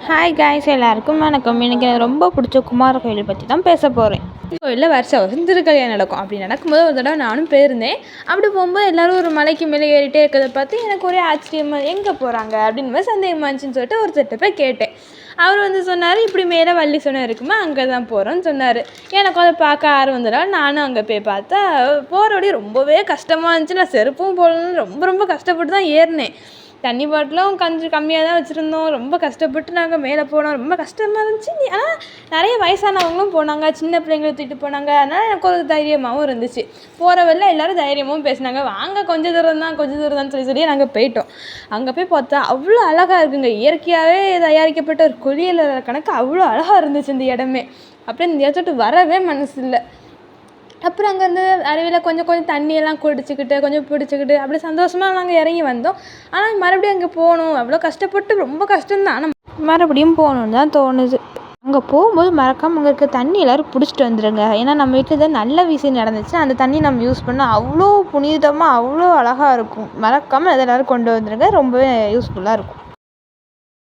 Hi guys, எல்லாருக்கும் வணக்கம். எனக்கு ரொம்ப பிடிச்ச குமார கோயில் பற்றி தான் பேச போகிறேன். கோயிலில் வருஷம் திருக்கல்யாணம் நடக்கும். அப்படி நடக்கும்போது ஒரு தடவை நானும் போயிருந்தேன். அப்படி போகும்போது எல்லோரும் ஒரு மலைக்கு மேலே ஏறிட்டே இருக்கிறத பார்த்து எனக்கு ஒரே ஆச்சரியமாக, எங்கே போகிறாங்க அப்படின்னு மாதிரி சந்தேகமாக இருந்துச்சுன்னு சொல்லிட்டு ஒருத்தர்கிட்ட போய் கேட்டேன். அவர் சொன்னார், இப்படி மேலே வள்ளி சொன்ன இருக்குமா, அங்கே தான் போகிறோன்னு சொன்னார். எனக்கும் அதை பார்க்க ஆர்வம் வந்ததால் நானும் அங்கே போய் பார்த்தா போகிற வழி ரொம்பவே கஷ்டமாக இருந்துச்சு. நான் செருப்பும் போடணும்னு ரொம்ப ரொம்ப கஷ்டப்பட்டு தான் ஏறினேன். தண்ணி பாட்டிலும் கொஞ்சம் கம்மியாக தான் வச்சுருந்தோம். ரொம்ப கஷ்டப்பட்டு நாங்கள் மேலே போனோம். ரொம்ப கஷ்டமாக இருந்துச்சு. ஆனால் நிறைய வயசானவங்களும் போனாங்க, சின்ன பிள்ளைங்களை தூக்கிட்டு போனாங்க. அதனால் எனக்கு ஒரு தைரியமாகவும் இருந்துச்சு. போகிற வழியில் எல்லோரும் தைரியமாகவும் பேசினாங்க. வாங்க கொஞ்சம் தூரம் தான் சொல்லி நாங்கள் போயிட்டோம். அங்கே போய் பார்த்தா அவ்வளோ அழகாக இருக்குங்க. இயற்கையாகவே தயாரிக்கப்பட்ட ஒரு குளியலறை கணக்கு அவ்வளோ அழகாக இருந்துச்சு இந்த இடமே. அப்படியே இந்த இடத்துட்டு வரவே மனசு இல்லை. அப்புறம் அங்கேருந்து அருவியில் கொஞ்சம் தண்ணியெல்லாம் குடிச்சிக்கிட்டு கொஞ்சம் பிடிச்சிக்கிட்டு அப்படி சந்தோஷமாக நாங்கள் இறங்கி வந்தோம். ஆனால் மறுபடியும் அங்கே போகணும், அவ்வளோ கஷ்டப்பட்டு ரொம்ப கஷ்டம்தான். ஆனால் மறுபடியும் போகணுன்னு தான் தோணுது. அங்கே போகும்போது மறக்காமல் அங்கே இருக்க தண்ணி எல்லோரும் பிடிச்சிட்டு வந்துடுங்க. ஏன்னா நம்ம வீட்டில் தான் நல்ல விஷயம் நடந்துச்சு. அந்த தண்ணி நம்ம யூஸ் பண்ணால் அவ்வளோ புனிதமாக அவ்வளோ அழகாக இருக்கும். மறக்காமல் அதை எல்லோரும் கொண்டு வந்துடுங்க. ரொம்பவே யூஸ்ஃபுல்லாக இருக்கும்.